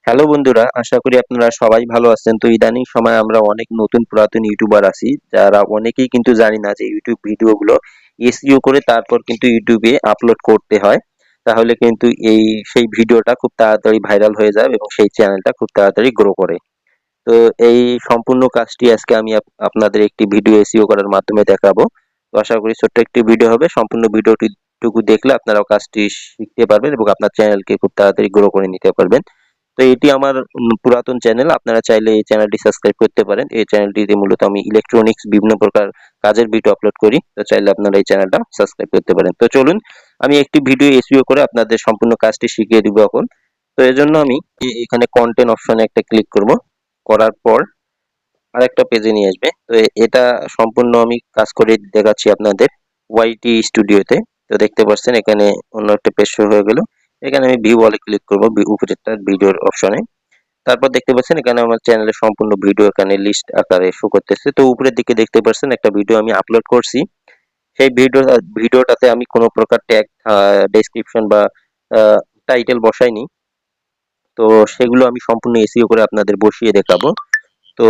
Hello বন্ধুরা, আশা করি আপনারা সবাই ভালো আছেন। তো ইদানিং সময় আমরা অনেক নতুন পুরাতন ইউটিউবার আছি যারা অনেকেই কিন্তু জানি না যে ইউটিউব ভিডিওগুলো এসইও করে তারপর কিন্তু ইউটিউবে আপলোড করতে হয়। তাহলে কিন্তু সেই ভিডিওটা খুব তাড়াতাড়ি ভাইরাল হয়ে যায় এবং সেই চ্যানেলটা খুব তাড়াতাড়ি গ্রো করে। তো এই সম্পূর্ণ কাজটি আজকে আমি আপনাদের একটি ভিডিও এসইও করার মাধ্যমে দেখাবো। তো আশা করি ছোট্ট একটি ভিডিও হবে। সম্পূর্ণ ভিডিওটি টুকু দেখলে আপনারাও কাজটি শিখতে পারবেন এবং আপনার চ্যানেলকে খুব তাড়াতাড়ি গ্রো করে নিতে পারবেন। তো এটি আমার পুরাতন চ্যানেল। আপনারা চাইলে এই চ্যানেলটি সাবস্ক্রাইব করতে পারেন। এই চ্যানেলটিতে মূলত আমি ইলেকট্রনিক্স বিভিন্ন প্রকার কাজের ভিডিও আপলোড করি। তো চাইলে আপনারা এই চ্যানেলটা সাবস্ক্রাইব করতে পারেন। তো চলুন আমি একটি ভিডিও এসইও করে আপনাদের সম্পূর্ণ কাজটি শিখিয়ে দিব এখন। তো এজন্য আমি এখানে কন্টেন্ট অপশনে একটা ক্লিক করব। করার পর আরেকটা পেজে নিয়ে আসবে। তো এটা সম্পূর্ণ আমি কাজ করে দেখাচ্ছি আপনাদের ওয়াইটি স্টুডিওতে। তো দেখতে পাচ্ছেন এখানে অন্য একটা পেজ শো হয়ে গেল। এখানে আমি ভিউ অলে ক্লিক করব উপরেরটা ভিডিওর অপশনে। তারপর দেখতে পাচ্ছেন এখানে আমার চ্যানেলের সম্পূর্ণ ভিডিও এখানে লিস্ট আকারে শো করতেছে। তো উপরের দিকে দেখতে পাচ্ছেন একটা ভিডিও আমি আপলোড করছি। সেই ভিডিওটাতে আমি কোনো প্রকার ট্যাগ, ডেসক্রিপশন বা টাইটেল বসাইনি। তো সেগুলো আমি সম্পূর্ণ এসইও করে আপনাদের বসিয়ে দেখাবো। তো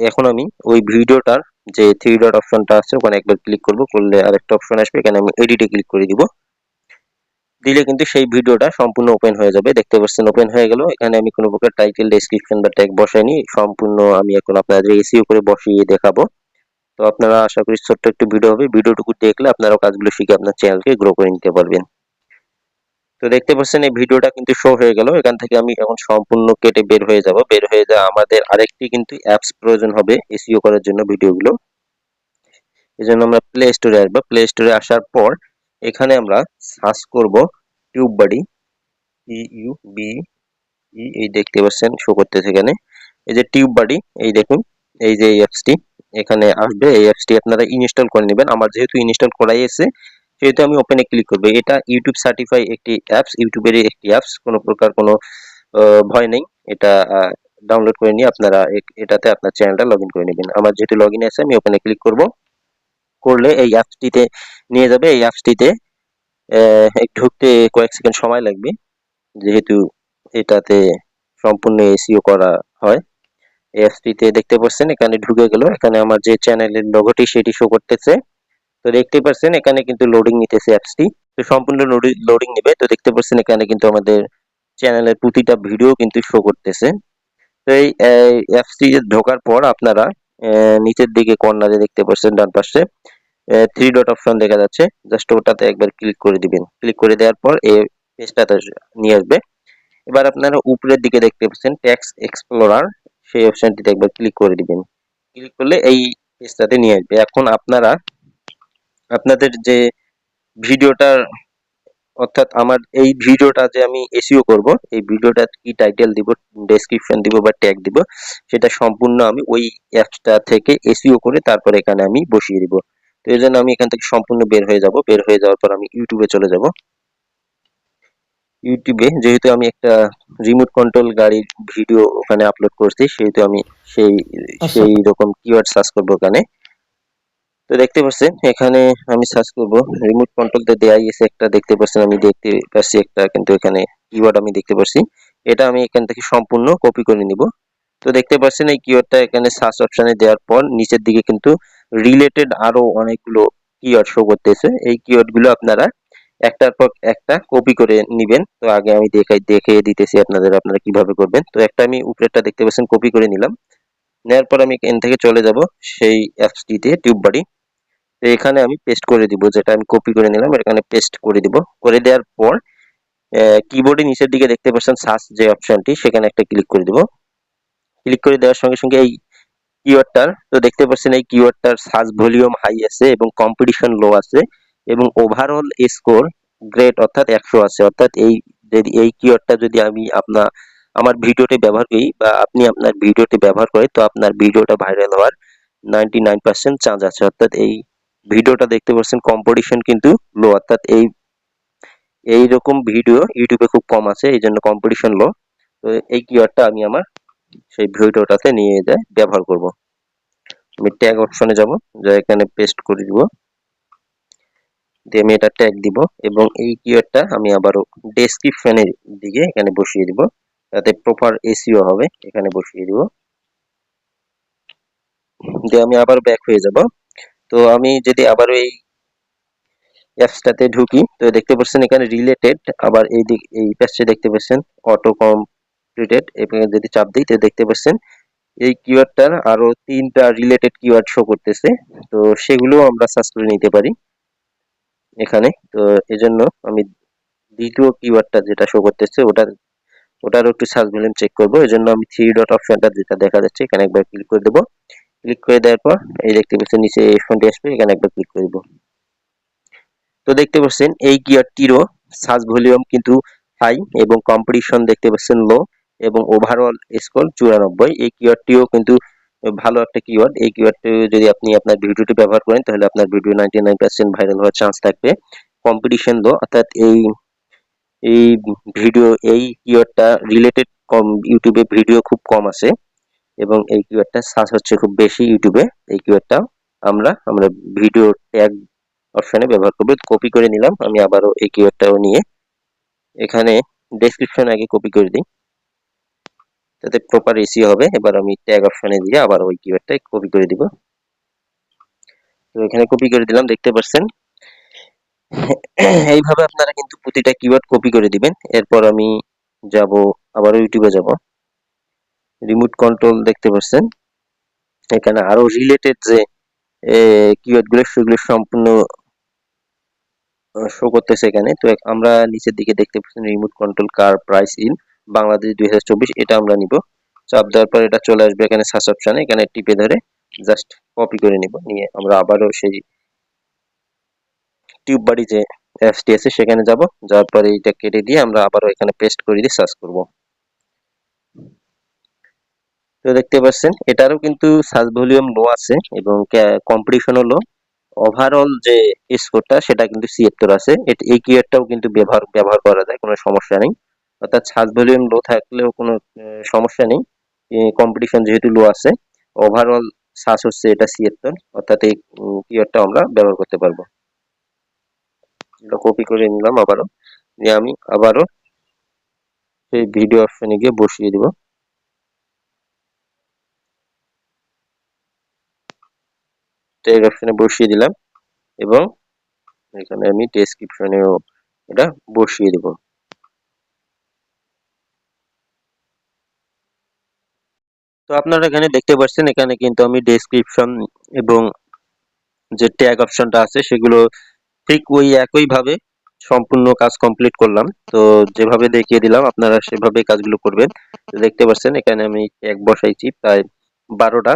এখন আমি ওই ভিডিওটার যে থ্রি ডট অপশনটা আছে ওখানে একবার ক্লিক করব। করলে আরেকটা অপশন আসবে, এখানে আমি এডিটে ক্লিক করে দিব। দিলে কিন্তু সেই ভিডিওটা সম্পূর্ণ ওপেন হয়ে যাবে। দেখতে পাচ্ছেন ওপেন হয়ে গেল। এখানে আমি কোনো প্রকার টাইটেল, ডেসক্রিপশন বা ট্যাগ বসাইনি। সম্পূর্ণ আমি এখন আপনাদের এসইও করে বসিয়ে দেখাবো। তো আপনারা আশা করি ছোট্ট একটু ভিডিও হবে। ভিডিওটুকু দেখলে আপনারাও কাজগুলো শিখে আপনার চ্যানেলকে গ্রো করে নিতে পারবেন। তো দেখতে পাচ্ছেন এই ভিডিওটা কিন্তু শো হয়ে গেল। এখান থেকে আমি এখন সম্পূর্ণ কেটে বের হয়ে যাব। বের হয়ে যা আমাদের আরেকটি কিন্তু অ্যাপস প্রয়োজন হবে এসইও করার জন্য ভিডিওগুলো। এজন্য আমরা প্লে স্টোরে আসবো। প্লে স্টোরে আসার পর এখানে আমরা সার্চ করব টিউববাডি, TUBE, এই দেখতে পাচ্ছেন শো করতেছে এখানে। এই যে টিউববাডি, এই দেখুন, এই যে এই অ্যাপসটি এখানে আসবে। এই অ্যাপসটি আপনারা ইনস্টল করে নেবেন। আমার যেহেতু ইনস্টল করাই আছে সেহেতু আমি ওপেনে ক্লিক করব। এটা ইউটিউব সার্টিফাই একটি অ্যাপস, ইউটিউবেরই একটি অ্যাপস। কোনো প্রকার কোনো ভয় নেই। এটা ডাউনলোড করে নিয়ে আপনারা এটাতে আপনার চ্যানেলটা লগ ইন করে নেবেন। আমার যেহেতু লগ ইন আছে আমি ওপেনে ক্লিক করব। করলে এই অ্যাপসটিতে নিয়ে যাবে। এই অ্যাপসটিতে ঢুকতে কয়েক সেকেন্ড সময় লাগবে, যেহেতু এটাতে সম্পূর্ণ এসইও করা হয়। এই অ্যাপসটিতে দেখতে পাচ্ছেন এখানে ঢুকে গেল। এখানে আমার যে চ্যানেলের লোগোটি সেটি শো করতেছে। তো দেখতে পাচ্ছেন এখানে কিন্তু লোডিং নিতেছে অ্যাপসটি। তো সম্পূর্ণ লোডিং নেবে। তো দেখতে পাচ্ছেন এখানে কিন্তু আমাদের চ্যানেলের প্রতিটা ভিডিও কিন্তু শো করতেছে। তো এই অ্যাপসটি ঢোকার পর আপনারা নিচের দিকে কর্নারে দেখতে পাচ্ছেন ডান পাশে থ্রি ডট অপশন দেখা যাচ্ছে। জাস্ট ওটাতে একবার ক্লিক করে দিবেন। ক্লিক করে দেওয়ার পর এই পেজটাতে নিয়ে আসবে। এবার আপনারা উপরের দিকে দেখতে পাচ্ছেন ট্যাক্স এক্সপ্লোরার, সেই অপশনটিতে একবার ক্লিক করে দিবেন। ক্লিক করলে এই পেজটাতে নিয়ে আসবে। এখন আপনারা আপনাদের যে ভিডিওটার, অর্থাৎ আমার এই ভিডিওটা যে আমি এসইও করব, এই ভিডিওটা কি টাইটেল দিব, ডেসক্রিপশন দিব বা ট্যাগ দিব, সেটা সম্পূর্ণ আমি ওই অ্যাপসটা থেকে এসইও করে তারপর এখানে আমি বসিয়ে দিব। তো এই জন্য আমি এখান থেকে সম্পূর্ণ বের হয়ে যাব। বের হয়ে যাওয়ার পর আমি ইউটিউবে চলে যাব। ইউটিউবে যেহেতু আমি একটা রিমোট কন্ট্রোল গাড়ির ভিডিও ওখানে আপলোড করছি, সেহেতু আমি সেই আচ্ছা, সেই রকম কিওয়ার্ড সার্চ করবো ওখানে। তো দেখতে পাচ্ছেন এখানে আমি সার্চ করব রিমোট কন্ট্রোলতে দেয়াই আছে একটা, দেখতে পাচ্ছেন আমি দেখতে পাচ্ছি একটা, কিন্তু এখানে কিওয়ার্ড আমি দেখতে পাচ্ছি। এটা আমি এখান থেকে সম্পূর্ণ কপি করে নিব। তো দেখতে পাচ্ছেন এই কিওয়ার্ডটা এখানে সার্চ অপশনে দেওয়ার পর নিচের দিকে কিন্তু রিলেটেড আরো অনেকগুলো কিওয়ার্ড শো করতেছে। এই কিওয়ার্ড গুলো আপনারা একটার পর একটা কপি করে নিবেন। তো আগে আমি দেখিয়ে দিতেছি আপনাদের আপনারা কিভাবে করবেন। তো একটা আমি উপরেরটা দেখতে পাচ্ছেন কপি করে নিলাম। নেওয়ার পর আমি এখান থেকে চলে যাব সেই অ্যাপসটিতে, টিউববাডি। তো এখানে আমি পেস্ট করে দিব, যেটা আমি কপি করে নিলাম এখানে পেস্ট করে দিব। করে দেওয়ার পর কিবোর্ডে নিচের দিকে দেখতে পাচ্ছেন সার্চ যে অপশনটি, সেখানে একটা ক্লিক করে দিব। ক্লিক করে দেওয়ার সঙ্গে সঙ্গে এই কিওয়ার্ডটার, তো দেখতে পাচ্ছেন এই কিওয়ার্ডটার সার্চ ভলিউম হাই আছে এবং কম্পিটিশন লো আছে এবং ওভারঅল স্কোর গ্রেড অর্থাৎ 100 আছে। অর্থাৎ এই কিওয়ার্ডটা যদি আমি আমার ভিডিওতে ব্যবহার করি বা আপনি আপনার ভিডিওতে ব্যবহার করেন, তো আপনার ভিডিওটা ভাইরাল হওয়ার 99% চান্স আছে। অর্থাৎ এই ভিডিওটা দেখতে পাচ্ছেন কম্পিটিশন কিন্তু লো, অর্থাৎ এই রকম ভিডিও ইউটিউবে খুব কম আছে, এই জন্য কম্পিটিশন লো। তো এই কিওয়ার্ডটা আমি আমার সেই ভিডিওটাতে নিয়ে যায় ব্যবহার করব। আমি ট্যাগ অপশনে যাব, যা এখানে পেস্ট করে দিব, দিয়ে আমি এটা ট্যাগ দিব এবং এই কিওয়ার্ডটা আমি আবারও ডেসক্রিপশনের দিকে এখানে বসিয়ে দিব। যাতে প্রপার এসইও হবে। এখানে বসিয়ে দিব, দিয়ে আমি আবার ব্যাক হয়ে যাব। তো আমি যদি আবার এই অ্যাপসটাতে ঢুকি, তো দেখতে পাচ্ছেন এখানে রিলেটেড, আবার এই পাশে দেখতে পাচ্ছেন অটো কমপ্লিটেড। এখানে যদি চাপ দিই তো দেখতে পাচ্ছেন এই কিওয়ার্ডটার আরো 3টা রিলেটেড কিওয়ার্ড শো করতেছে। তো সেগুলো আমরা সার্চ করে নিতে পারি এখানে। তো এজন্য আমি দ্বিতীয় কিওয়ার্ডটা যেটা শো করতেছে ওটারও একটু সার্চ ভলিউম চেক করবো। এজন্য আমি থ্রি ডট অপশনটা যেটা দেখা যাচ্ছে এখানে একবার ক্লিক করে দেবো। ক্লিক করে দেওয়ার পর এই দেখতে পাচ্ছেন নিচে এই ফোনটি আসবে, এখানে একবার ক্লিক করে দেবো। তো দেখতে পাচ্ছেন এই কিওয়ার্ডটিরও সার্চ ভলিউম কিন্তু হাই এবং কম্পিটিশন দেখতে পাচ্ছেন লো এবং ওভারঅল স্কোর 94। এই কিওয়ার্ডটিও কিন্তু ভালো একটা কিওয়ার্ড। এই কিওয়ার্ডটি যদি আপনি আপনার ভিডিওটি ব্যবহার করেন তাহলে আপনার ভিডিও 99% ভাইরাল হওয়ার চান্স থাকবে। কম্পিটিশন লো অর্থাৎ এই ভিডিও এই কিওয়ার্ডটা রিলেটেড কম, ইউটিউবে ভিডিও খুব কম আছে এবং এই কিওয়ার্ডটা সার্চ হচ্ছে খুব বেশি ইউটিউবে। এই কিওয়ার্ডটা আমরা ভিডিও ট্যাগ অপশনে ব্যবহার করব। কপি করে নিলাম আমি আবারও এই কিওয়ার্ডটাও নিয়ে এখানে ডেসক্রিপশন আগে কপি করে দিই, তাতে প্রপার এসি হবে। এবার আমি ট্যাগ অপশনে দিয়ে আবার ওই কিওয়ার্ডটাই কপি করে দিব। তো এখানে কপি করে দিলাম, দেখতে পাচ্ছেন। এইভাবে আপনারা কিন্তু প্রতিটা কিওয়ার্ড কপি করে দিবেন। এরপর আমি যাব, আবার ইউটিউবে যাব, রিমোট কন্ট্রোল দেখতে পাচ্ছেন এখানে আরো রিলেটেড যে কিওয়ার্ড গুলো সেগুলো সম্পূর্ণ শো করতেছে এখানে। তো আমরা নিচের দিকে দেখতে পাচ্ছেন remote control car price in Bangladesh 2024, এটা আমরা নিব। চাপ দেওয়ার পর এটা চলে আসবে এখানে সার্চ অপশনে, এখানে টিপে ধরে জাস্ট কপি করে নিব। নিয়ে আমরা আবারও সেই টিউব বাড়ি যে অ্যাপসটি আছে সেখানে যাব, যাওয়ার পরে এইটা কেটে দিয়ে আমরা আবারও এখানে পেস্ট করে দিয়ে সার্চ করব। তো দেখতে পাচ্ছেন এটারও কিন্তু সার্চ ভলিউম লো আছে এবং কম্পিটিশনও লো। ওভারঅল যে স্কোরটা সেটা কিন্তু 76 আছে। এই কিওয়ার্ডটাও কিন্তু ব্যবহার করা যায়, কোনো সমস্যা নেই। অর্থাৎ সার্চ ভলিউম লো থাকলেও কোনো সমস্যা নেই। কম্পিটিশন যেহেতু লো আছে, ওভারঅল সার্চ হচ্ছে এটা 76, অর্থাৎ এই কিওয়ার্ডটা আমরা ব্যবহার করতে পারবো। এটা কপি করে নিলাম আবারও, দিয়ে আমি আবারও সেই ভিডিও অপশনে গিয়ে বসিয়ে দিব। ট্যাগ অপশনে বসিয়ে দিলাম এবং এখানে আমি ডেসক্রিপশনেও এটা বসিয়ে দিব। তো আপনারা এখানে দেখতে পাচ্ছেন এখানে কিন্তু আমি ডেসক্রিপশন এবং যে ট্যাগ অপশনটা আছে সেগুলো ঠিক ওই একই ভাবে সম্পূর্ণ কাজ কমপ্লিট করলাম। তো যেভাবে দেখিয়ে দিলাম আপনারা সেভাবে কাজগুলো করবেন। তো দেখতে পাচ্ছেন এখানে আমি ট্যাগ বসাইছি প্রায় 12টা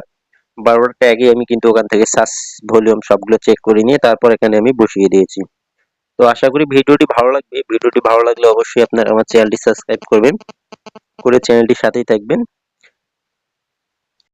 12টা ট্যাগে আমি কিন্তু ওখান থেকে সার্চ ভলিউম সবগুলো চেক করে নিয়ে তারপর এখানে আমি বসিয়ে দিয়েছি। তো আশা করি ভিডিওটি ভালো লাগবে। ভিডিওটি ভালো লাগলে অবশ্যই আপনারা আমার চ্যানেলটি সাবস্ক্রাইব করবেন, করে চ্যানেলটির সাথেই থাকবেন।